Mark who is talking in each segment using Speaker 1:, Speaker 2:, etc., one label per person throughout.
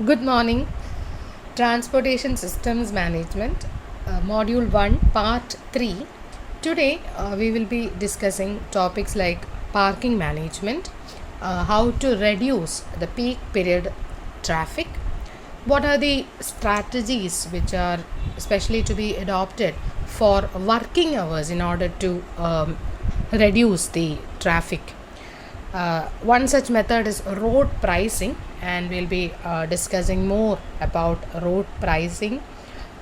Speaker 1: Good morning. Transportation Systems Management, Module 1, Part 3. Today, we will be discussing topics like parking management, how to reduce the peak period traffic, what are the strategies which are especially to be adopted for working hours in order to reduce the traffic. One such method is road pricing, and we'll be discussing more about road pricing.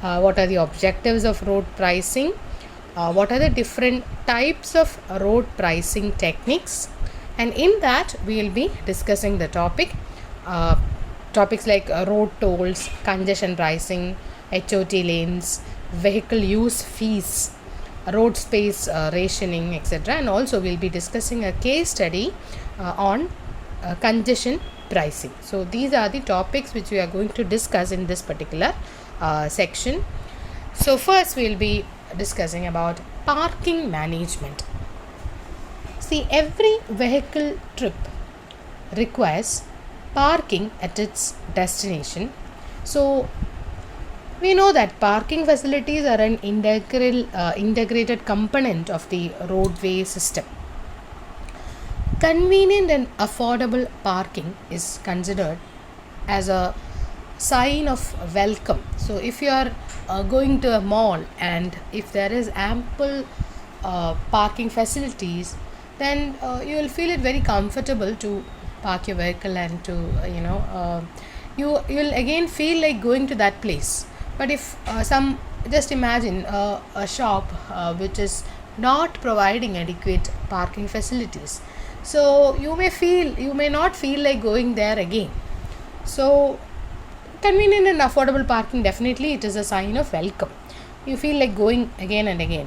Speaker 1: What are the objectives of road pricing? What are the different types of road pricing techniques? And in that, we'll be discussing the topics like road tolls, congestion pricing, HOT lanes, vehicle use fees, road space rationing, etc. And also we'll be discussing a case study on congestion pricing. So these are the topics which we are going to discuss in this particular section. So first we'll be discussing about parking management. See, every vehicle trip requires parking at its destination. So we know that parking facilities are an integrated component of the roadway system. Convenient and affordable parking is considered as a sign of welcome. So if you are going to a mall and if there is ample parking facilities, then you will feel it very comfortable to park your vehicle and to you will again feel like going to that place. But if just imagine a shop which is not providing adequate parking facilities, so you may not feel like going there again. So convenient and affordable parking, definitely it is a sign of welcome. You feel like going again and again.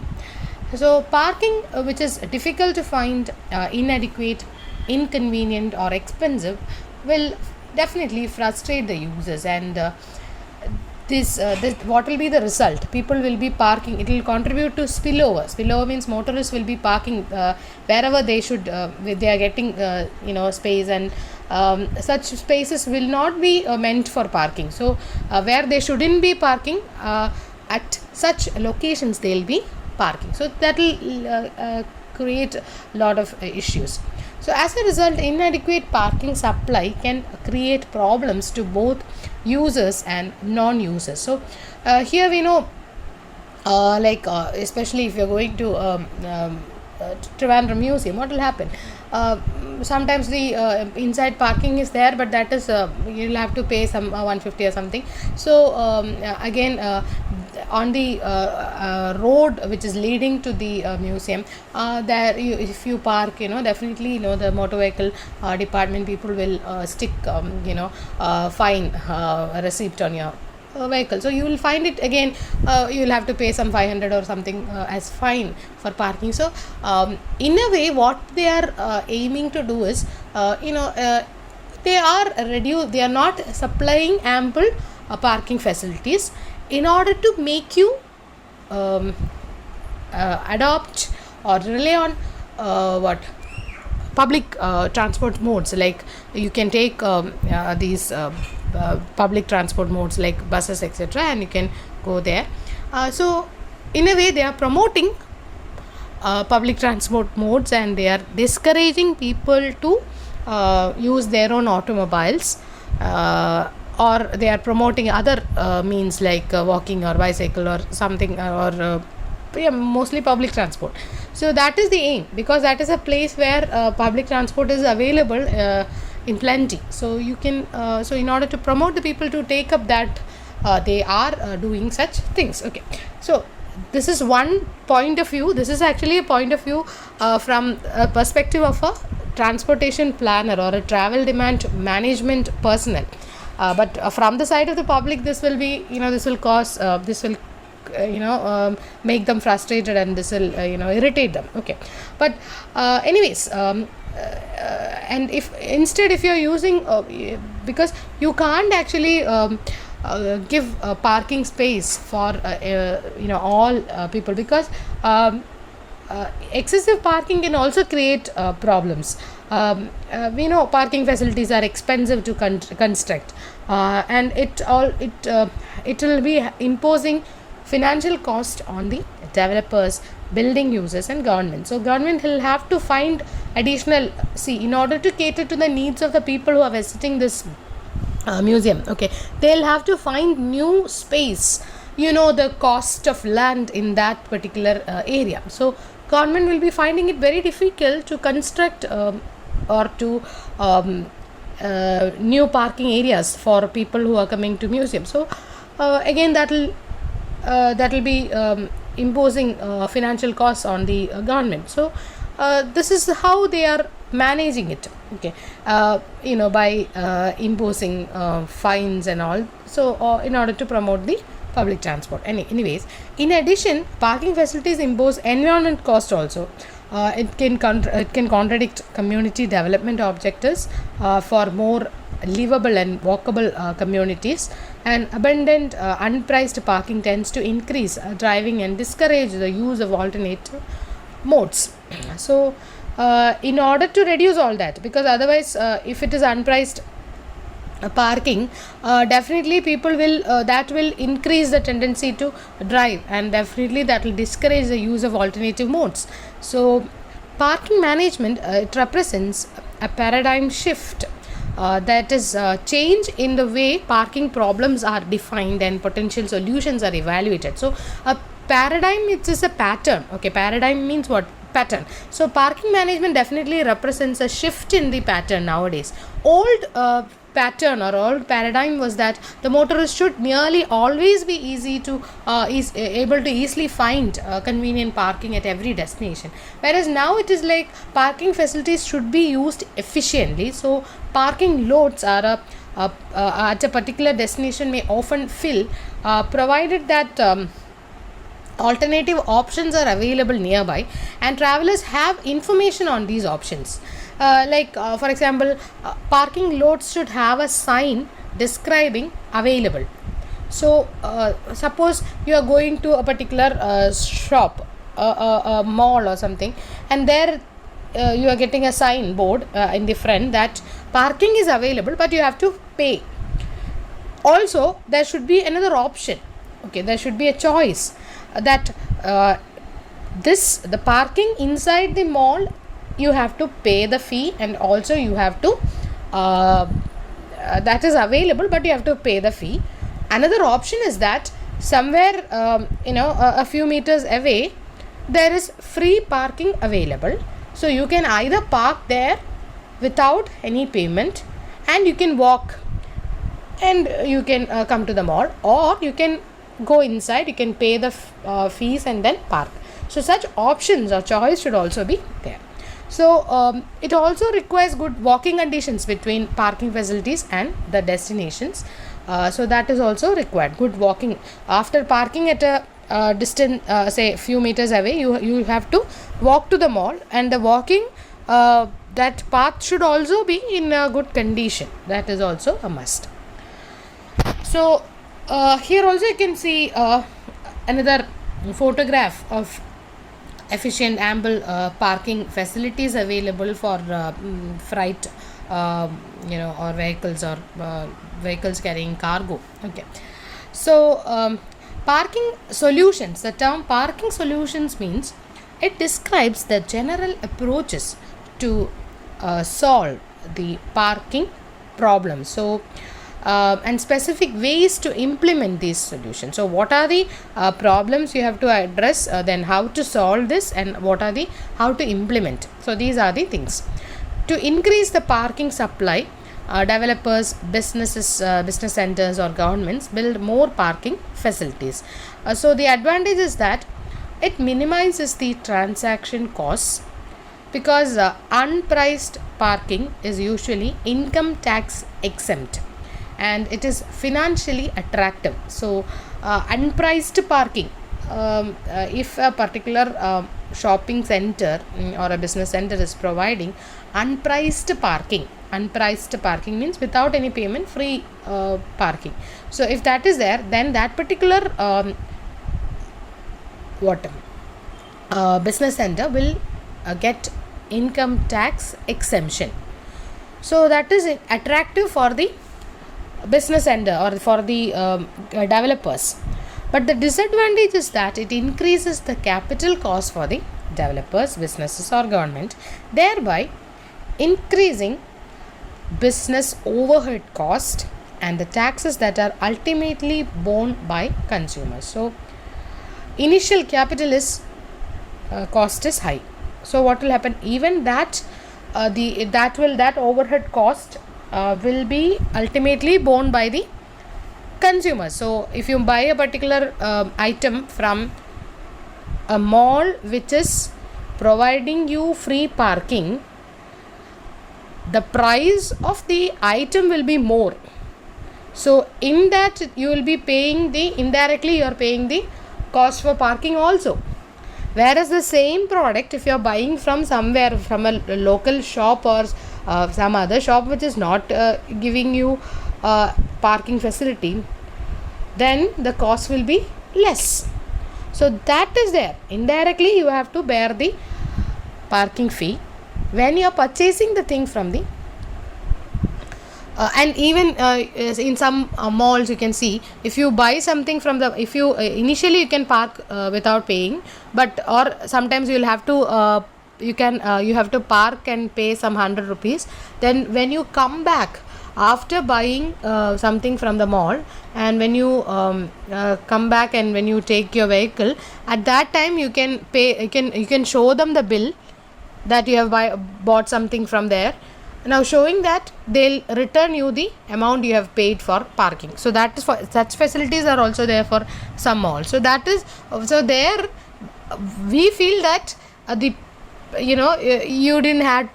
Speaker 1: So parking which is difficult to find, inadequate, inconvenient or expensive will definitely frustrate the users, and this what will be the result? People will be parking. It will contribute to spillover means motorists will be parking wherever they should, they are getting space, and such spaces will not be meant for parking. So where they shouldn't be parking, at such locations they will be parking. So that will create a lot of issues. So as a result, inadequate parking supply can create problems to both users and non-users. So here we know, especially if you're going to Trivandrum Museum, what will happen? Sometimes the inside parking is there, but that is you'll have to pay some 150 or something. So again, on the road which is leading to the museum, there if you park, definitely the motor vehicle department people will stick fine receipt on your vehicle. So you will find it again, you will have to pay some 500 or something as fine for parking. So in a way what they are aiming to do is, they are not supplying ample parking facilities in order to make you adopt or rely on public transport modes. Like you can take these public transport modes like buses, etc., and you can go there. So in a way they are promoting public transport modes, and they are discouraging people to use their own automobiles, or they are promoting other means like walking or bicycle or something, or mostly public transport. So that is the aim, because that is a place where public transport is available in plenty. So you can so in order to promote the people to take up that, they are doing such things. Okay, so this is one point of view. This is actually a point of view from a perspective of a transportation planner or a travel demand management personnel. But from the side of the public, this will be, this will cause, this will make them frustrated, and this will irritate them. Okay, but anyways, and if you're using, because you can't actually give parking space for all people, because excessive parking can also create problems. We know parking facilities are expensive to construct, and it will be imposing financial cost on the developers, building users, and government. So government will have to find additional, see, in order to cater to the needs of the people who are visiting this museum. Okay, they'll have to find new space, the cost of land in that particular area. So government will be finding it very difficult to construct or to new parking areas for people who are coming to museum. So again, that will be imposing financial costs on the government. So this is how they are managing it. Okay, by imposing fines and all, so in order to promote the public transport. Anyways, in addition, parking facilities impose environment cost also. It can contradict community development objectives for more livable and walkable communities. And abundant unpriced parking tends to increase driving and discourage the use of alternative modes. So in order to reduce all that, because otherwise if it is unpriced parking, definitely people will that will increase the tendency to drive, and definitely that will discourage the use of alternative modes. So parking management, it represents a paradigm shift, that is change in the way parking problems are defined and potential solutions are evaluated. So a paradigm, it is a pattern. Okay, paradigm means what? Pattern. So parking management definitely represents a shift in the pattern nowadays. Old pattern or old paradigm was that the motorist should nearly always be able to easily find convenient parking at every destination, whereas now it is like parking facilities should be used efficiently. So parking lots are at a particular destination may often fill, provided that alternative options are available nearby and travelers have information on these options. For example, parking lots should have a sign describing available. So suppose you are going to a particular shop, a mall or something, and there you are getting a sign board in the front that parking is available, but you have to pay. Also, there should be another option. Okay, there should be a choice that the parking inside the mall, you have to pay the fee, and also you have to that is available, but you have to pay the fee. Another option is that somewhere a few meters away there is free parking available, so you can either park there without any payment and you can walk and you can come to the mall, or you can go inside, you can pay the fees and then park. So such options or choice should also be there. So it also requires good walking conditions between parking facilities and the destinations. So that is also required, good walking. After parking at a distance, say a few meters away, you have to walk to the mall, and the walking that path should also be in a good condition. That is also a must. So here also you can see another photograph of efficient ample parking facilities available for freight or vehicles carrying cargo. Okay, so parking solutions, the term parking solutions means it describes the general approaches to solve the parking problem. So and specific ways to implement these solutions. So what are the problems you have to address, then how to solve this, and what are the how to implement. So these are the things. To increase the parking supply, developers, business centers or governments build more parking facilities. So the advantage is that it minimizes the transaction costs, because unpriced parking is usually income tax exempt and it is financially attractive. So unpriced parking, if a particular shopping center or a business center is providing unpriced parking means without any payment, free parking. So if that is there, then that particular business center will get income tax exemption. So that is attractive for the business ender or for the developers. But the disadvantage is that it increases the capital cost for the developers, businesses or government, thereby increasing business overhead cost and the taxes that are ultimately borne by consumers. So initial capital is cost is high. So what will happen? Even that that overhead cost will be ultimately borne by the consumer. So if you buy a particular item from a mall which is providing you free parking, the price of the item will be more. So in that you will be paying indirectly you are paying the cost for parking also. Whereas the same product, if you are buying from somewhere, from a local shop or some other shop which is not giving you parking facility, then the cost will be less. So that is there. Indirectly you have to bear the parking fee when you are purchasing the thing from the and even in some malls you can see, if you buy something from the, if you initially you can park without paying, but or sometimes you will have to you have to park and pay some 100 rupees. Then when you come back after buying something from the mall, and when you come back and when you take your vehicle, at that time you can pay, you can show them the bill that you have bought something from there. Now showing that, they'll return you the amount you have paid for parking. So that is for such facilities are also there for some malls. So that is, so there we feel that you didn't have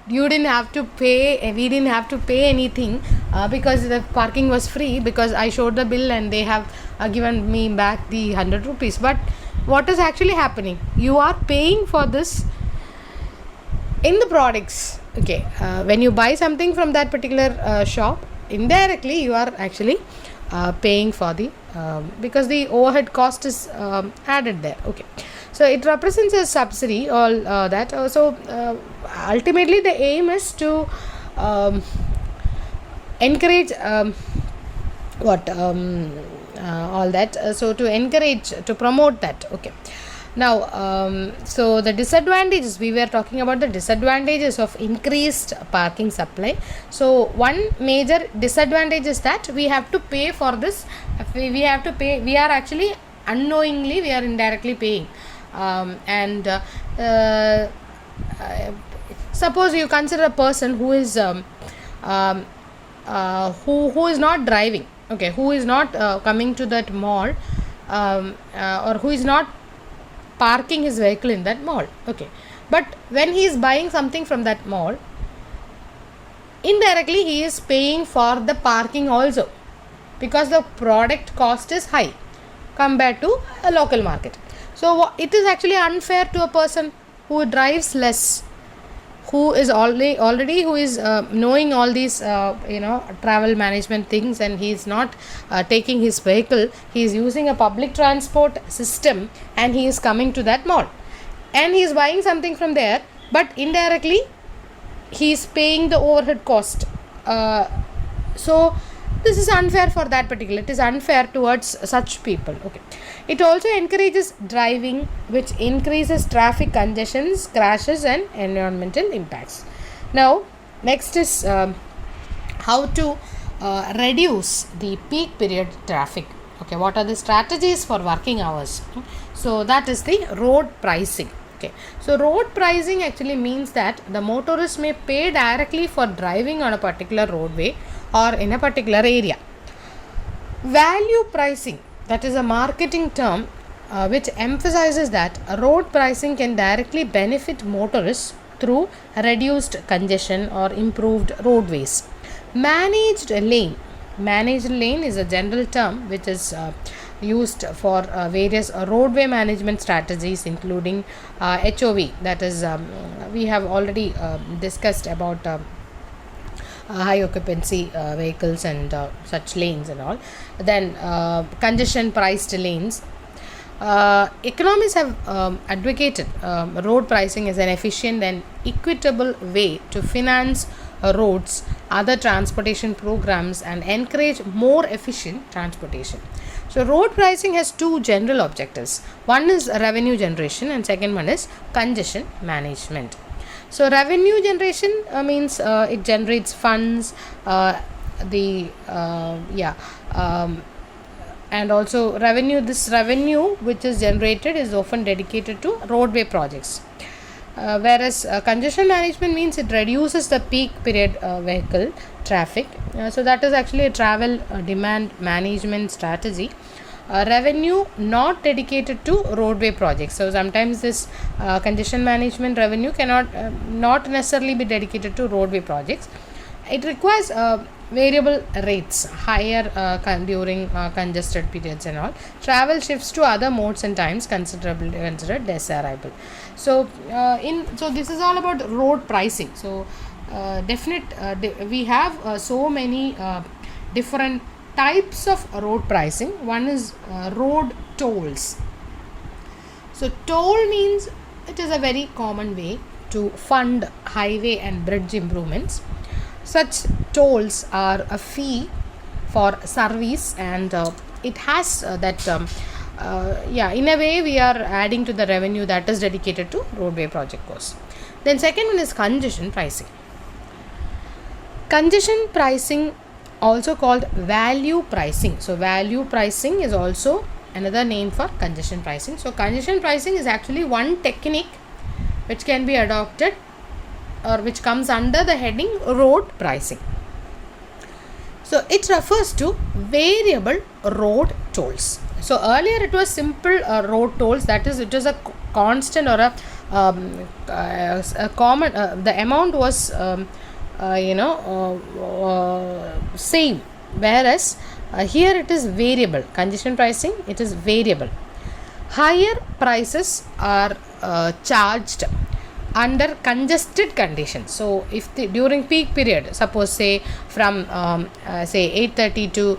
Speaker 1: to pay, we didn't have to pay anything because the parking was free, because I showed the bill and they have given me back the 100 rupees. But what is actually happening? You are paying for this in the products. Okay, when you buy something from that particular shop, indirectly you are actually paying for the because the overhead cost is added there. Okay, so it represents a subsidy, all that. So ultimately the aim is to encourage all that. So to encourage, to promote that. Okay. Now, so the disadvantages, we were talking about the disadvantages of increased parking supply. So one major disadvantage is that we have to pay for this. We have to pay. We are actually unknowingly, we are indirectly paying. Suppose you consider a person who is who is not driving. Okay, who is not coming to that mall, or who is not parking his vehicle in that mall. Okay, but when he is buying something from that mall, indirectly he is paying for the parking also, because the product cost is high compared to a local market. So it is actually unfair to a person who drives less, who is already who is knowing all these travel management things, and he is not taking his vehicle, he is using a public transport system, and he is coming to that mall and he is buying something from there, but indirectly he is paying the overhead cost. So this is unfair for that particular, it is unfair towards such people. Okay, it also encourages driving, which increases traffic congestions, crashes and environmental impacts. Now next is how to reduce the peak period traffic. Okay, what are the strategies for working hours? So that is the road pricing. Okay, so road pricing actually means that the motorist may pay directly for driving on a particular roadway or in a particular area. Value pricing, that is a marketing term which emphasizes that road pricing can directly benefit motorists through reduced congestion or improved roadways. Managed lane is a general term which is used for various roadway management strategies, including HOV, that is we have already discussed about high occupancy vehicles and such lanes and all. Then congestion priced lanes, Economists have advocated road pricing as an efficient and equitable way to finance roads, other transportation programs, and encourage more efficient transportation. So, road pricing has two general objectives. One is revenue generation, and second one is congestion management. So, revenue generation means it generates funds, and also this revenue which is generated is often dedicated to roadway projects. Whereas congestion management means it reduces the peak period vehicle traffic. So that is actually a travel demand management strategy. Revenue not dedicated to roadway projects. So sometimes this congestion management revenue cannot not necessarily be dedicated to roadway projects. It requires variable rates higher during congested periods and all. Travel shifts to other modes and times considered desirable. So this is all about road pricing. So we have so many different types of road pricing. One is road tolls. So toll means it is a very common way to fund highway and bridge improvements. Such tolls are a fee for service, and it has in a way we are adding to the revenue that is dedicated to roadway project costs. Then second one is congestion pricing. Congestion pricing, also called value pricing. So value pricing is also another name for congestion pricing. So congestion pricing is actually one technique which can be adopted or which comes under the heading road pricing. So it refers to variable road tolls. So earlier it was simple road tolls, that is it was a constant or a common, the amount was same, whereas here it is variable. Congestion pricing, it is variable. Higher prices are charged under congested conditions. So if during peak period, suppose say from say 8:30 to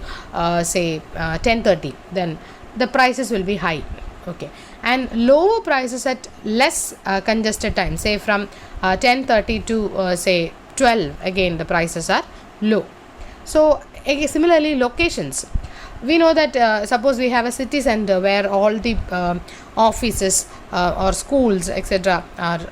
Speaker 1: say 10:30, then the prices will be high, okay, and lower prices at less congested time, say from 10:30 to say 12, again the prices are low. So similarly, locations, we know that suppose we have a city center where all the offices or schools etc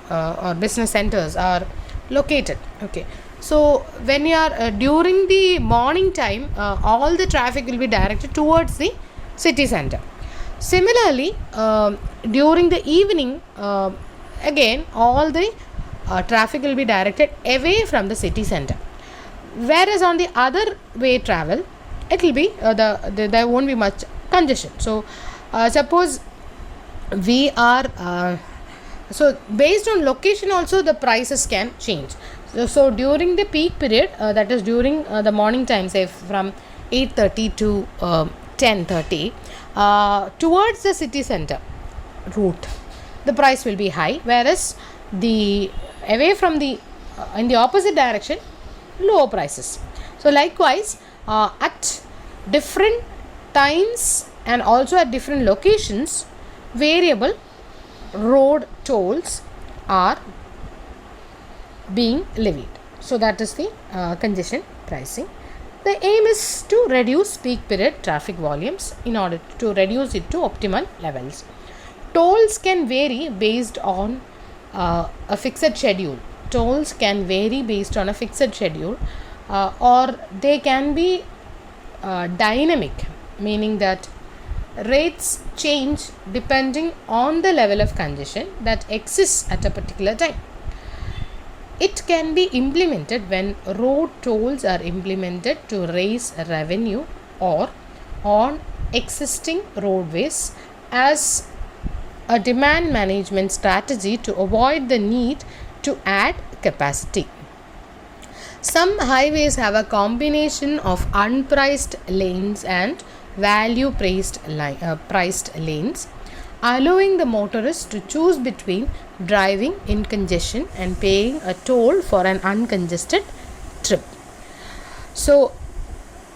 Speaker 1: or business centers are located, okay. So when you are during the morning time, all the traffic will be directed towards the city center. Similarly, during the evening, again all the traffic will be directed away from the city center, whereas on the other way travel, it will be there won't be much congestion. So suppose we are so based on location also the prices can change. So during the peak period, that is during the morning time, say from 8:30 to 10:30, towards the city center route, the price will be high, whereas the away from the in the opposite direction, lower prices. So likewise, at different times and also at different locations, variable road tolls are being levied. So that is the congestion pricing. The aim is to reduce peak period traffic volumes in order to reduce it to optimal levels. Tolls can vary based on a fixed schedule. Tolls can vary based on a fixed schedule, or they can be dynamic, meaning that rates change depending on the level of congestion that exists at a particular time. It can be implemented when road tolls are implemented to raise revenue or on existing roadways as a demand management strategy to avoid the need to add capacity. Some highways have a combination of unpriced lanes and value priced lanes, allowing the motorist to choose between driving in congestion and paying a toll for an uncongested trip. So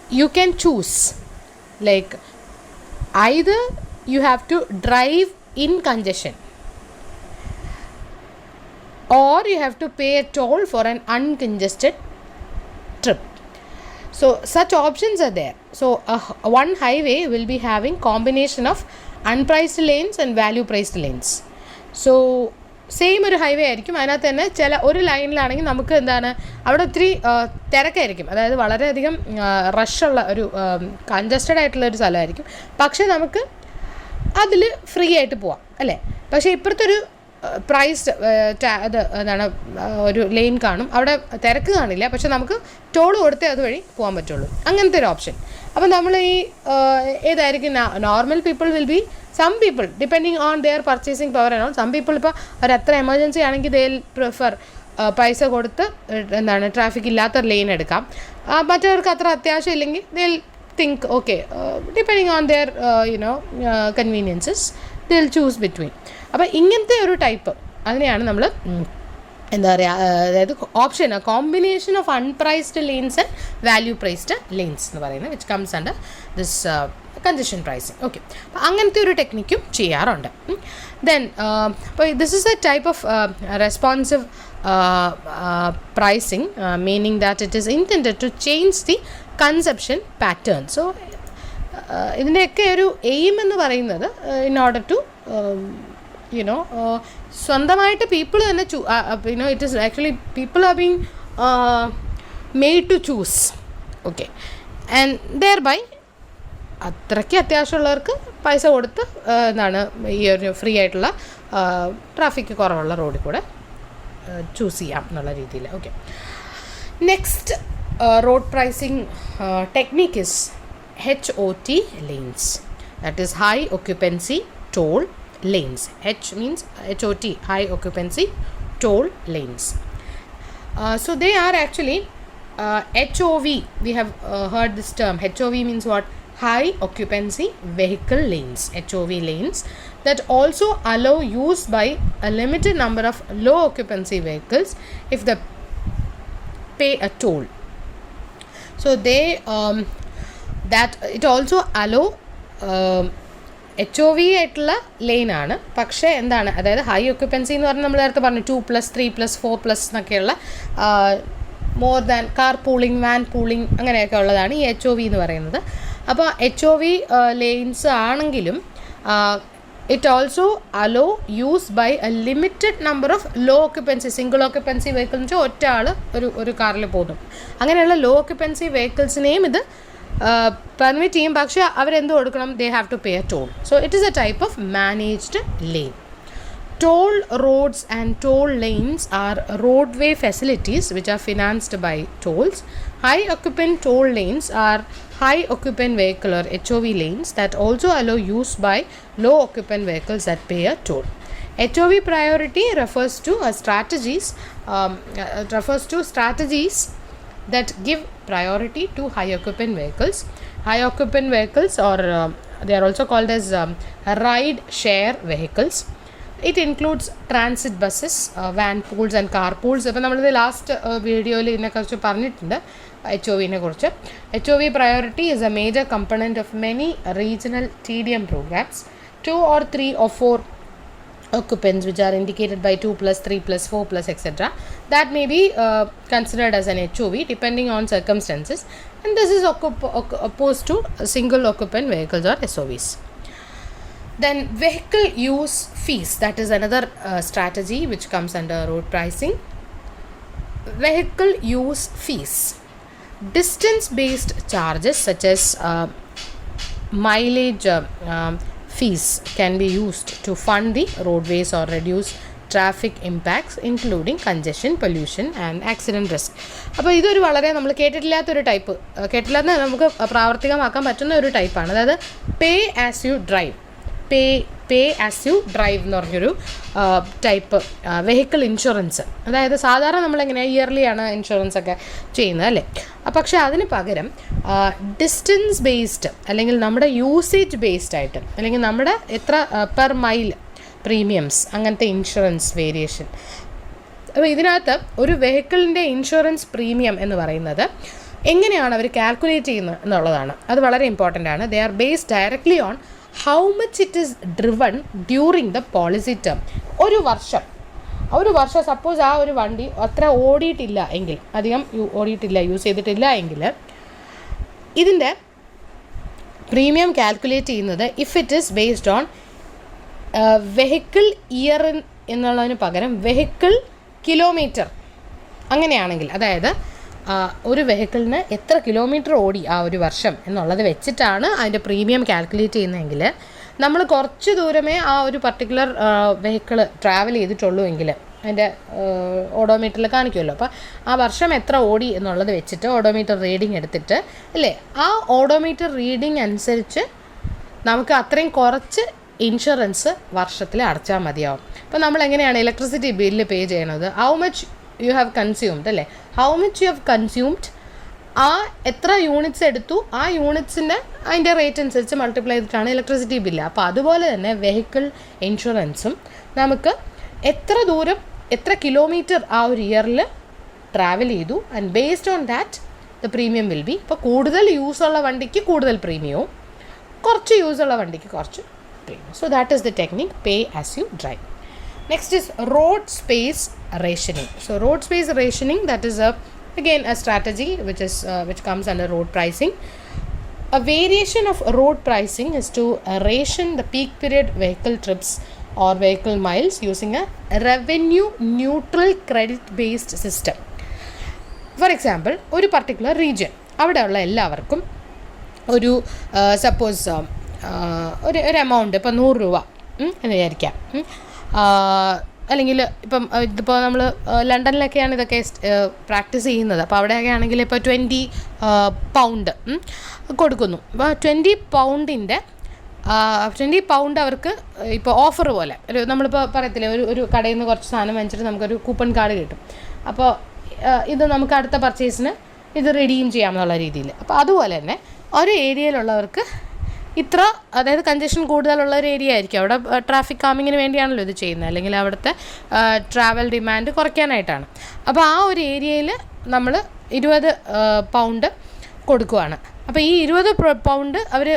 Speaker 1: you can choose, like, either you have to drive in congestion, or you have to pay a toll for an uncongested trip. So such options are there. So one highway will be having combination of unpriced lanes and value priced lanes. So same ഒരു highway ആയിരിക്കും, അതിനകത്ത് തന്നെ ചില ഒരു ലൈനിലാണെങ്കിൽ നമുക്ക് എന്താണ് അവിടെ ഒത്തിരി തിരക്കായിരിക്കും, അതായത് വളരെയധികം റഷുള്ള ഒരു കൺജസ്റ്റഡ് ആയിട്ടുള്ള ഒരു സ്ഥലമായിരിക്കും. പക്ഷേ നമുക്ക് അതിൽ ഫ്രീ ആയിട്ട് പോവാം അല്ലേ. പക്ഷേ ഇപ്പുറത്തെ ഒരു പ്രൈസ്ഡ് അത് എന്താണ് ഒരു ലെയിൻ കാണും, അവിടെ തിരക്ക് കാണില്ല, പക്ഷെ നമുക്ക് ടോൾ കൊടുത്തേ അതുവഴി പോകാൻ പറ്റുള്ളൂ. അങ്ങനത്തെ ഒരു ഓപ്ഷൻ. അപ്പം നമ്മൾ ഈ ഏതായിരിക്കും normal people will B some people depending on their purchasing power and all, some people ഇപ്പോൾ അവർ എത്ര എമർജൻസി ആണെങ്കിൽ they will prefer പൈസ കൊടുത്ത് എന്താണ് ട്രാഫിക് ഇല്ലാത്ത ലെയിൻ എടുക്കാം. മറ്റവർക്ക് അത്ര അത്യാവശ്യം ഇല്ലെങ്കിൽ they will think okay depending on their conveniences they will choose between. അപ്പോൾ ഇങ്ങനത്തെ ഒരു ടൈപ്പ് അതിനെയാണ് നമ്മൾ എന്താ പറയുക, അതായത് option combination of unpriced lanes and value priced lanes എന്ന് പറയുന്നത് which comes under this congestion pricing. Okay, അപ്പോൾ അങ്ങനത്തെ ഒരു ടെക്നിക്കും ചെയ്യാറുണ്ട്. ദെൻ അപ്പോൾ this is a type of responsive pricing, meaning that it is intended to change the consumption pattern. So ഇതിൻ്റെയൊക്കെ ഒരു aim എന്ന് പറയുന്നത് in order to സ്വന്തമായിട്ട് പീപ്പിൾ തന്നെ it is actually people are being made to choose. Okay, and thereby അത്രയ്ക്ക് അത്യാവശ്യമുള്ളവർക്ക് പൈസ കൊടുത്ത് എന്താണ് ഈ ഒരു ഫ്രീ ആയിട്ടുള്ള ട്രാഫിക് കുറവുള്ള റോഡിൽ കൂടെ ചൂസ് ചെയ്യാം എന്നുള്ള രീതിയിൽ. Okay, next road pricing technique is HOT lanes, that is high occupancy toll lanes. H means HOT, high occupancy toll lanes. So they are actually HOV. We have heard this term. HOV means what? High occupancy vehicle lanes, HOV lanes, that also allow use by a limited number of low occupancy vehicles if they pay a toll. So they that it also allow HOV ആയിട്ടുള്ള ലെയിനാണ്. പക്ഷേ എന്താണ്, അതായത് high occupancy എന്ന് പറഞ്ഞാൽ നമ്മൾ നേരത്തെ പറഞ്ഞു 2+, 3+, 4+ എന്നൊക്കെയുള്ള more than car pooling, van pooling അങ്ങനെയൊക്കെ ഉള്ളതാണ് ഈ HOV എന്ന് പറയുന്നത്. അപ്പോൾ HOV ലെയിൻസ് ആണെങ്കിലും it also allow use by a limited number of low occupancy, single occupancy vehicle എന്ന് വെച്ചാൽ ഒറ്റ ആൾ ഒരു കാറിൽ പോകും. അങ്ങനെയുള്ള ലോ ഓക്യുപ്പൻസി വെഹിക്കിൾസിനെയും ഇത് പെർമിറ്റ് ചെയ്യും. പക്ഷേ അവരെന്ത് കൊടുക്കണം? They have to pay a toll. So it is a type of managed lane. Toll roads and toll lanes are roadway facilities which are financed by tolls. High occupant toll lanes are high occupant vehicle or HOV lanes that also allow use by low occupant vehicles that pay a toll. HOV priority refers to strategies that give priority to high occupant vehicles. High occupant vehicles, or they are also called as ride share vehicles. It includes transit buses, van pools and car pools. അപ്പോൾ നമ്മളിത് last വീഡിയോയിൽ ഇതിനെക്കുറിച്ച് പറഞ്ഞിട്ടുണ്ട്, HOVനെ കുറിച്ച്. HOV priority is a major component of many regional TDM programs. 2 or 3 or 4 occupants which are indicated by 2+, 3+, 4+, etc. that may be considered as an HOV depending on circumstances, and this is opposed to single occupant vehicles or SOVs. Then vehicle use fees, that is another strategy which comes under road pricing. Vehicle use fees, distance based charges such as mileage fees can be used to fund the roadways or reduce traffic impacts including congestion, pollution and accident risk. അപ്പോൾ ഇതൊരു വളരെ നമ്മൾ കേട്ടിട്ടില്ലാത്തൊരു type, കേട്ടില്ലാത്ത നമുക്ക് പ്രാവർത്തികമാക്കാൻ പറ്റുന്ന ഒരു ടൈപ്പാണ്. അതായത് പേ as you drive, pay as you drive എന്ന് പറഞ്ഞൊരു ടൈപ്പ് വെഹിക്കിൾ ഇൻഷുറൻസ്. അതായത് സാധാരണ നമ്മളെങ്ങനെയാണ് ഇയർലിയാണ് ഇൻഷുറൻസ് ഒക്കെ ചെയ്യുന്നത് അല്ലേ. പക്ഷേ അതിന് പകരം ഡിസ്റ്റൻസ് ബേസ്ഡ് അല്ലെങ്കിൽ നമ്മുടെ യൂസേജ് ബേസ്ഡ് ആയിട്ട്, അല്ലെങ്കിൽ നമ്മുടെ എത്ര പെർ മൈൽ പ്രീമിയംസ്, അങ്ങനത്തെ ഇൻഷുറൻസ് വേരിയേഷൻ. അപ്പോൾ ഇതിനകത്ത് ഒരു വെഹിക്കിളിൻ്റെ ഇൻഷുറൻസ് പ്രീമിയം എന്ന് പറയുന്നത് എങ്ങനെയാണ് അവർ കാൽക്കുലേറ്റ് ചെയ്യുന്നത് എന്നുള്ളതാണ്. അത് വളരെ ഇമ്പോർട്ടൻ്റ് ആണ്. They are based directly on how much it is driven during the policy term. ഒരു വർഷം സപ്പോസ് ആ ഒരു വണ്ടി അത്ര ഓടിയിട്ടില്ല എങ്കിൽ, അധികം ഓടിയിട്ടില്ല, യൂസ് ചെയ്തിട്ടില്ല എങ്കിൽ, ഇതിൻ്റെ പ്രീമിയം കാൽക്കുലേറ്റ് ചെയ്യുന്നത് if it is based on vehicle year എന്നുള്ളതിന് പകരം വെഹിക്കിൾ കിലോമീറ്റർ അങ്ങനെയാണെങ്കിൽ, അതായത് ഒരു വെഹിക്കിളിന് എത്ര കിലോമീറ്റർ ഓടി ആ ഒരു വർഷം എന്നുള്ളത് വെച്ചിട്ടാണ് അതിൻ്റെ പ്രീമിയം കാൽക്കുലേറ്റ് ചെയ്യുന്നതെങ്കിൽ, നമ്മൾ കുറച്ച് ദൂരമേ ആ ഒരു പർട്ടിക്കുലർ വെഹിക്കിൾ ട്രാവൽ ചെയ്തിട്ടുള്ളൂ എങ്കിൽ അതിൻ്റെ ഓഡോമീറ്ററിൽ കാണിക്കുമല്ലോ. അപ്പോൾ ആ വർഷം എത്ര ഓടി എന്നുള്ളത് വെച്ചിട്ട് ഓഡോമീറ്റർ റീഡിങ് എടുത്തിട്ട് അല്ലേ, ആ ഓഡോമീറ്റർ റീഡിങ് അനുസരിച്ച് നമുക്ക് അത്രയും കുറച്ച് ഇൻഷുറൻസ് വർഷത്തിൽ അടച്ചാൽ മതിയാവും. അപ്പോൾ നമ്മൾ എങ്ങനെയാണ് ഇലക്ട്രിസിറ്റി ബില്ല് പേ ചെയ്യണത്? How much you have consumed അല്ലേ, how much you have consumed, ആ എത്ര യൂണിറ്റ്സ് എടുത്തു, ആ യൂണിറ്റ്സിൻ്റെ അതിൻ്റെ റേറ്റ് അനുസരിച്ച് മൾട്ടിപ്ലൈ ചെയ്തിട്ടാണ് ഇലക്ട്രിസിറ്റി ബില്ല്. അപ്പോൾ അതുപോലെ തന്നെ വെഹിക്കിൾ ഇൻഷുറൻസും നമുക്ക് എത്ര ദൂരം എത്ര കിലോമീറ്റർ ആ ഒരു ഇയറിൽ ട്രാവൽ ചെയ്തു, and based on that the premium will be. ഇപ്പോൾ കൂടുതൽ യൂസുള്ള വണ്ടിക്ക് കൂടുതൽ പ്രീമിയവും, കുറച്ച് യൂസുള്ള വണ്ടിക്ക് കുറച്ച് premium. So that is the technique, pay as you drive. Next is road space rationing. So road space rationing, that is again a strategy which comes under road pricing. A variation of road pricing is to ration the peak period vehicle trips or vehicle miles using a revenue neutral credit based system. For example, ഒരു particular region അവിടെയുള്ള എല്ലാവർക്കും ഒരു suppose ഒരു amount ഇപ്പോൾ 100 രൂപ എന്ന് വിചാരിക്കാം. അല്ലെങ്കിൽ ഇതിപ്പോൾ നമ്മൾ ലണ്ടനിലൊക്കെയാണ് ഇതൊക്കെ പ്രാക്ടീസ് ചെയ്യുന്നത്. അപ്പോൾ അവിടെയൊക്കെ ആണെങ്കിൽ ഇപ്പോൾ 20 പൗണ്ട് കൊടുക്കുന്നു. അപ്പോൾ 20 പൗണ്ട് അവർക്ക് ഇപ്പോൾ ഓഫർ പോലെ നമ്മളിപ്പോൾ പറയത്തില്ലേ, ഒരു കടയിൽ നിന്ന് കുറച്ച് സാധനം വാങ്ങിച്ചിട്ട് നമുക്കൊരു കൂപ്പൺ കാർഡ് കിട്ടും. അപ്പോൾ ഇത് നമുക്ക് അടുത്ത പർച്ചേസിന് ഇത് റിഡീം ചെയ്യാമെന്നുള്ള രീതിയിൽ. അപ്പോൾ അതുപോലെ തന്നെ ഒരു ഏരിയയിലുള്ളവർക്ക് ഇത്ര, അതായത് കൺജഷൻ കൂടുതലുള്ള ഒരു ഏരിയ ആയിരിക്കും, അവിടെ ട്രാഫിക് കാമിങ്ങിന് വേണ്ടിയാണല്ലോ ഇത് ചെയ്യുന്നത്, അല്ലെങ്കിൽ അവിടുത്തെ ട്രാവൽ ഡിമാൻഡ് കുറയ്ക്കാനായിട്ടാണ്. അപ്പോൾ ആ ഒരു ഏരിയയിൽ നമ്മൾ 20 പൗണ്ട് കൊടുക്കുവാണ്. അപ്പോൾ ഈ 20 പൗണ്ട് അവർ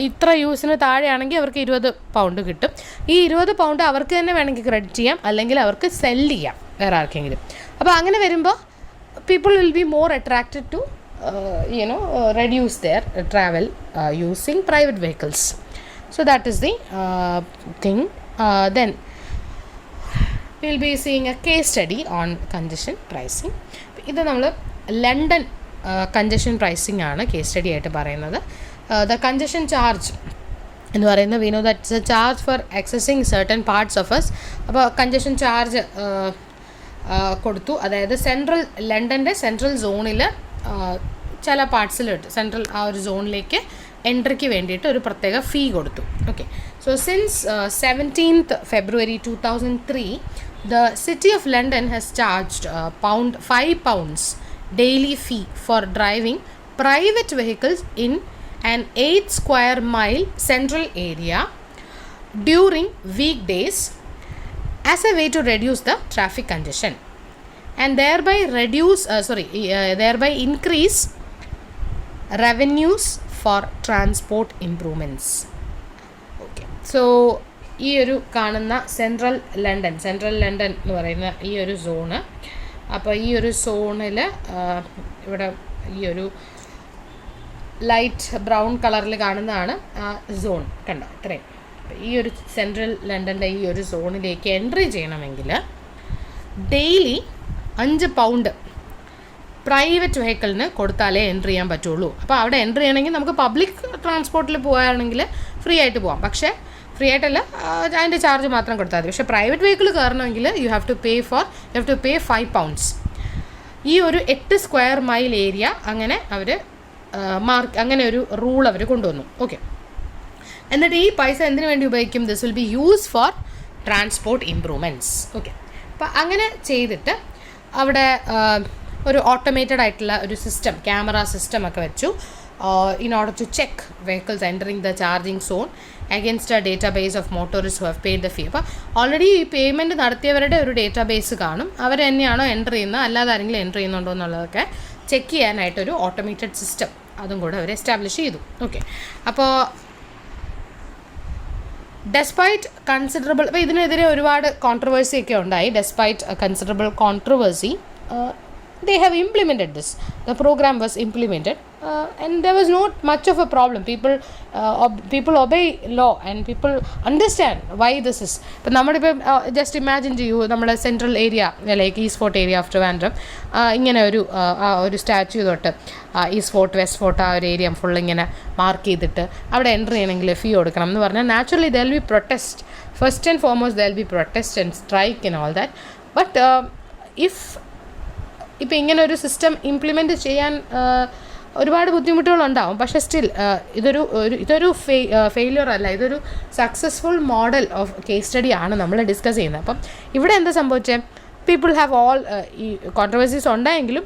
Speaker 1: ഇത്ര യൂസിന് താഴെയാണെങ്കിൽ അവർക്ക് 20 പൗണ്ട് കിട്ടും. ഈ 20 പൗണ്ട് അവർക്ക് തന്നെ വേണമെങ്കിൽ ക്രെഡിറ്റ് ചെയ്യാം, അല്ലെങ്കിൽ അവർക്ക് സെല് ചെയ്യാം വേറെ ആർക്കെങ്കിലും. അപ്പോൾ അങ്ങനെ വരുമ്പോൾ people will be more attracted to reduce their travel using private vehicles. So that is the thing. Then we'll be seeing a case study on congestion pricing. ഇത് നമ്മൾ ലണ്ടൻ congestion pricing ആണ് case study ആയിട്ട് പറയുന്നത്. The congestion charge എന്ന് പറയുന്നത്, we know that it's a charge for accessing certain parts of us. അപ്പോൾ congestion charge കൊടുത്തു, അതായത് ലണ്ടൻ്റെ സെൻട്രൽ സോണിൽ ചില പാർട്സിലിട്ട് സെൻട്രൽ ആ ഒരു സോണിലേക്ക് എൻട്രിക്ക് വേണ്ടിയിട്ട് ഒരു പ്രത്യേക ഫീ കൊടുത്തു. Okay, so since 17th February 2003 the city of London has charged £5 daily fee for driving private vehicles in an 8 square mile central area during weekdays as a way to reduce the traffic congestion and thereby increase revenues for transport improvements. Okay, so ഈ ഒരു കാണുന്ന central London എന്ന് പറയുന്ന ഈ ഒരു zone, അപ്പോൾ ഈ ഒരു സോണിൽ ഇവിടെ ഈ ഒരു ലൈറ്റ് ബ്രൗൺ കളറിൽ കാണുന്നതാണ് ആ സോൺ, കണ്ടോ ഇത്രയും. ഈ ഒരു സെൻട്രൽ ലണ്ടൻ്റെ ഈ ഒരു സോണിലേക്ക് എൻട്രി ചെയ്യണമെങ്കിൽ ഡെയിലി 5 പൗണ്ട് പ്രൈവറ്റ് വെഹിക്കിളിന് കൊടുത്താലേ എൻട്രി ചെയ്യാൻ പറ്റുള്ളൂ. അപ്പോൾ അവിടെ എൻട്രി ചെയ്യണമെങ്കിൽ നമുക്ക് പബ്ലിക് ട്രാൻസ്പോർട്ടിൽ പോകുകയാണെങ്കിൽ ഫ്രീ ആയിട്ട് പോകാം. പക്ഷേ ഫ്രീ ആയിട്ടല്ല, അതിൻ്റെ ചാർജ് മാത്രം കൊടുത്താൽ മതി. പക്ഷേ പ്രൈവറ്റ് വെഹിക്കിൾ കയറണമെങ്കിൽ you have to pay 5 pounds. ഈ ഒരു 8 സ്ക്വയർ മൈൽ ഏരിയ അങ്ങനെ അവർ അങ്ങനെ ഒരു റൂൾ അവർ കൊണ്ടുവന്നു. ഓക്കെ, എന്നിട്ട് ഈ പൈസ എന്തിനു വേണ്ടി ഉപയോഗിക്കും? This will be use for transport improvements. Okay, അപ്പോൾ അങ്ങനെ ചെയ്തിട്ട് അവിടെ ഒരു ഓട്ടോമേറ്റഡ് ആയിട്ടുള്ള ഒരു സിസ്റ്റം, ക്യാമറ സിസ്റ്റം ഒക്കെ വെച്ചു. in order to check vehicles entering the charging zone against a database of motorists who have paid the fee. അപ്പോൾ ഓൾറെഡി ഈ പേയ്മെൻറ്റ് നടത്തിയവരുടെ ഒരു ഡേറ്റാബേസ് കാണും, അവർ തന്നെയാണോ എൻ്റർ ചെയ്യുന്നത്, അല്ലാതെ ആരെങ്കിലും എൻ്റർ ചെയ്യുന്നുണ്ടോ എന്നുള്ളതൊക്കെ ചെക്ക് ചെയ്യാനായിട്ടൊരു ഓട്ടോമേറ്റഡ് സിസ്റ്റം അതും കൂടെ അവർ എസ്റ്റാബ്ലിഷ് ചെയ്തു. ഓക്കെ, അപ്പോൾ ഡെസ്പൈറ്റ് കൺസിഡറബിൾ, അപ്പോൾ ഇതിനെതിരെ ഒരുപാട് കോൺട്രവേഴ്സി ഒക്കെ ഉണ്ടായി. Despite considerable controversy, they have implemented this. The program was implemented and there was not much of a problem. People obey law and people understand why this is. But നമ്മളിപ്പോൾ just imagine ചെയ്യൂ, നമ്മുടെ central area like east fort area of Trivandrum, ഇങ്ങനെ ഒരു statue തൊട്ട് east fort west fort ആ ഒരു area full ഇങ്ങനെ mark ചെയ്തിട്ട് അവിടെ എൻ്റർ ചെയ്യണമെങ്കിൽ ഫീ കൊടുക്കണം എന്ന് പറഞ്ഞാൽ naturally there will be protest. First and foremost there will be protest and strike and all that. But ഇപ്പോൾ ഇങ്ങനെ ഒരു സിസ്റ്റം ഇംപ്ലിമെൻറ്റ് ചെയ്യാൻ ഒരുപാട് ബുദ്ധിമുട്ടുകളുണ്ടാവും. പക്ഷേ സ്റ്റിൽ ഇതൊരു ഫെയിലിയർ അല്ല, ഇതൊരു successful model of case study ആണ് നമ്മൾ ഡിസ്കസ് ചെയ്യുന്നത്. അപ്പം ഇവിടെ എന്താ സംഭവിച്ചത്, പീപ്പിൾ ഹാവ് ഓൾ ഈ കോൺട്രവേഴ്സീസ് ഉണ്ടായെങ്കിലും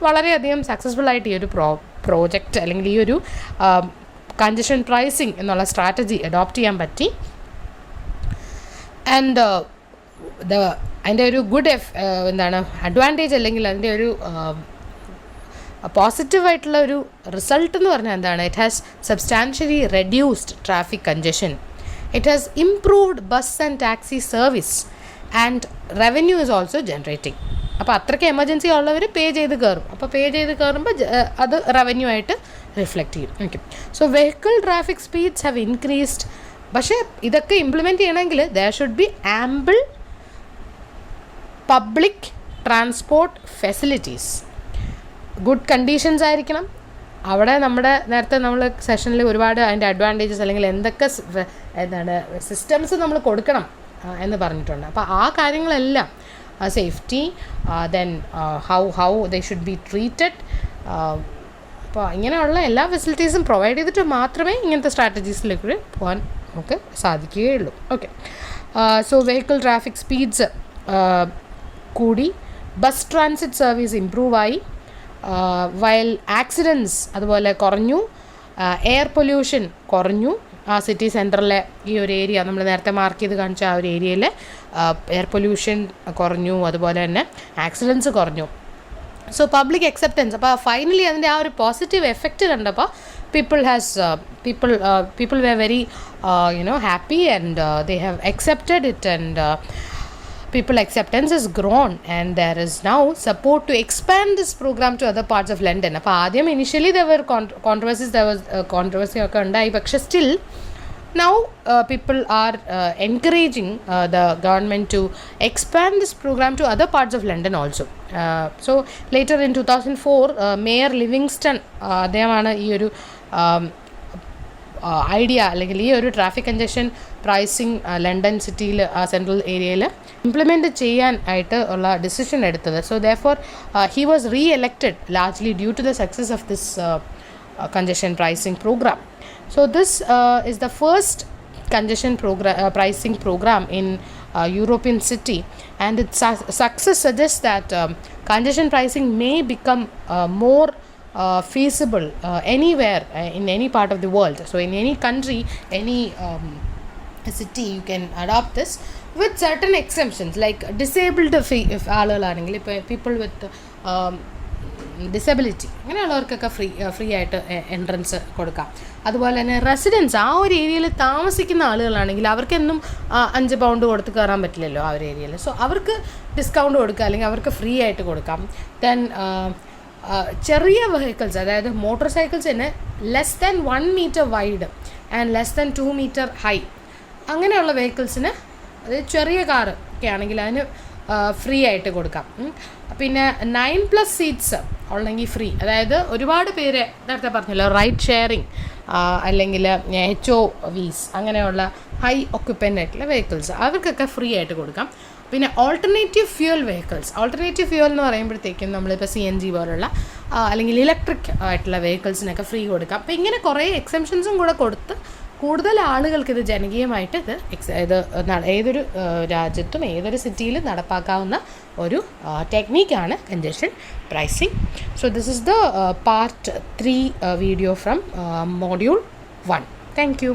Speaker 1: വളരെയധികം സക്സസ്ഫുൾ ആയിട്ട് ഈ ഒരു പ്രോജക്റ്റ് അല്ലെങ്കിൽ ഈ ഒരു കൺജഷൻ പ്രൈസിങ് എന്നുള്ള സ്ട്രാറ്റജി അഡോപ്റ്റ് ചെയ്യാൻ പറ്റി. ആൻഡ് അതിൻ്റെ ഒരു ഗുഡ് അഡ്വാൻറ്റേജ് അല്ലെങ്കിൽ അതിൻ്റെ ഒരു പോസിറ്റീവായിട്ടുള്ള ഒരു റിസൾട്ട് എന്ന് പറഞ്ഞാൽ എന്താണ്, it has substantially reduced traffic congestion, it has improved bus and taxi service and revenue is also generating. അപ്പോൾ അത്രയ്ക്ക് എമർജൻസി ഉള്ളവർ പേ ചെയ്ത് കയറും. അപ്പോൾ പേ ചെയ്ത് കയറുമ്പോൾ അത് റവന്യൂ ആയിട്ട് റിഫ്ലക്റ്റ് ചെയ്യും. Okay, so vehicle traffic speeds have increased. പക്ഷേ ഇതൊക്കെ ഇംപ്ലിമെൻറ്റ് ചെയ്യണമെങ്കിൽ there should be ample public transport facilities, good conditions ആയിരിക്കണം. അവിടെ നേരത്തെ നമ്മൾ സെഷനിൽ ഒരുപാട് അതിൻ്റെ അഡ്വാൻറ്റേജസ് അല്ലെങ്കിൽ എന്തൊക്കെ സിസ്റ്റംസ് നമ്മൾ കൊടുക്കണം എന്ന് പറഞ്ഞിട്ടുണ്ട്. അപ്പോൾ ആ കാര്യങ്ങളെല്ലാം safety, then how they should be treated, അപ്പോൾ ഇങ്ങനെയുള്ള എല്ലാ ഫെസിലിറ്റീസും പ്രൊവൈഡ് ചെയ്തിട്ട് മാത്രമേ ഇങ്ങനത്തെ സ്ട്രാറ്റജീസിലേക്ക് പോകാൻ നമുക്ക് സാധിക്കുകയുള്ളൂ. Okay, so vehicle traffic speeds കൂടി, ബസ് ട്രാൻസിറ്റ് സർവീസ് ഇംപ്രൂവ് ആയി, വൈൽ ആക്സിഡൻറ്റ്സ് അതുപോലെ കുറഞ്ഞു, എയർ പൊല്യൂഷൻ കുറഞ്ഞു. ആ സിറ്റി സെൻറ്ററിലെ ഈ ഒരു ഏരിയ നമ്മൾ നേരത്തെ മാർക്ക് ചെയ്ത് കാണിച്ച ആ ഒരു ഏരിയയിൽ എയർ പൊല്യൂഷൻ കുറഞ്ഞു, അതുപോലെ തന്നെ ആക്സിഡൻറ്റ്സ് കുറഞ്ഞു. സോ പബ്ലിക് അക്സെപ്റ്റൻസ്, അപ്പോൾ ഫൈനലി അതിൻ്റെ ആ ഒരു പോസിറ്റീവ് എഫക്റ്റ് കണ്ടപ്പോൾ people were very happy and they have accepted it, and people acceptance has grown, and there is now support to expand this program to other parts of London. അപ്പോൾ ആദ്യം initially there were controversies, there was controversy ഒക്കെ ഉണ്ടായി. പക്ഷേ still now people are encouraging the government to expand this program to other parts of London also. So later in 2004 Mayor Livingston അദ്ദേഹമാണ് ഈ ഒരു idea അല്ലെങ്കിൽ ഈ ഒരു ട്രാഫിക് കൺജഷൻ പ്രൈസിങ് ലണ്ടൻ സിറ്റിയിൽ സെൻട്രൽ ഏരിയയിൽ ഇംപ്ലിമെൻറ്റ് ചെയ്യാൻ ആയിട്ട് ഉള്ള ഡിസിഷൻ എടുത്തത്. So therefore he was re elected largely due to the success of this congestion pricing program. So this is the first congestion pricing program in European city, and its success suggests that congestion pricing may become more feasible anywhere in any part of the world. So in any country, any city, you can adopt this with certain exemptions, like disabled ആളുകളാണെങ്കിൽ ഇപ്പോൾ people with disability അങ്ങനെയുള്ളവർക്കൊക്കെ free ആയിട്ട് entrance കൊടുക്കാം. അതുപോലെ തന്നെ residence, ആ ഒരു ഏരിയയിൽ താമസിക്കുന്ന ആളുകളാണെങ്കിൽ അവർക്കെന്നും 5 പൗണ്ട് കൊടുത്ത് കയറാൻ പറ്റില്ലല്ലോ ആ ഒരു ഏരിയയിൽ. സോ അവർക്ക് ഡിസ്കൗണ്ട് കൊടുക്കുക അല്ലെങ്കിൽ അവർക്ക് ഫ്രീ ആയിട്ട് കൊടുക്കാം. ദെൻ ചെറിയ വെഹിക്കിൾസ്, അതായത് മോട്ടോർ സൈക്കിൾസ് തന്നെ less than 1 metre wide and less than 2 metre high, അങ്ങനെയുള്ള വെഹിക്കിൾസിന്, അതായത് ചെറിയ കാറ് ഒക്കെ ആണെങ്കിൽ അതിന് ഫ്രീ ആയിട്ട് കൊടുക്കാം. പിന്നെ 9+ സീറ്റ്സ് ഉണ്ടെങ്കിൽ ഫ്രീ, അതായത് ഒരുപാട് പേര് നേരത്തെ പറഞ്ഞല്ലോ റൈഡ് ഷെയറിങ് അല്ലെങ്കിൽ HOVs അങ്ങനെയുള്ള ഹൈ ഒക്യുപ്പൻ്റ് ആയിട്ടുള്ള വെഹിക്കിൾസ് അവർക്കൊക്കെ ഫ്രീ ആയിട്ട് കൊടുക്കാം. പിന്നെ alternative fuel vehicles, alternative fuel എന്ന് പറയുമ്പോഴത്തേക്കും നമ്മളിപ്പോൾ CNG പോലുള്ള അല്ലെങ്കിൽ ഇലക്ട്രിക് ആയിട്ടുള്ള വെഹിക്കിൾസിനൊക്കെ ഫ്രീ കൊടുക്കാം. അപ്പോൾ ഇങ്ങനെ കുറേ എക്സെംഷൻസും കൂടെ കൊടുത്ത് കൂടുതൽ ആളുകൾക്ക് ഇത് ജനകീയമായിട്ട് ഇത് ഏതൊരു രാജ്യത്തും ഏതൊരു സിറ്റിയിലും നടപ്പാക്കാവുന്ന ഒരു ടെക്നിക്കാണ് congestion pricing. So this is the part 3 video from module 1. Thank U.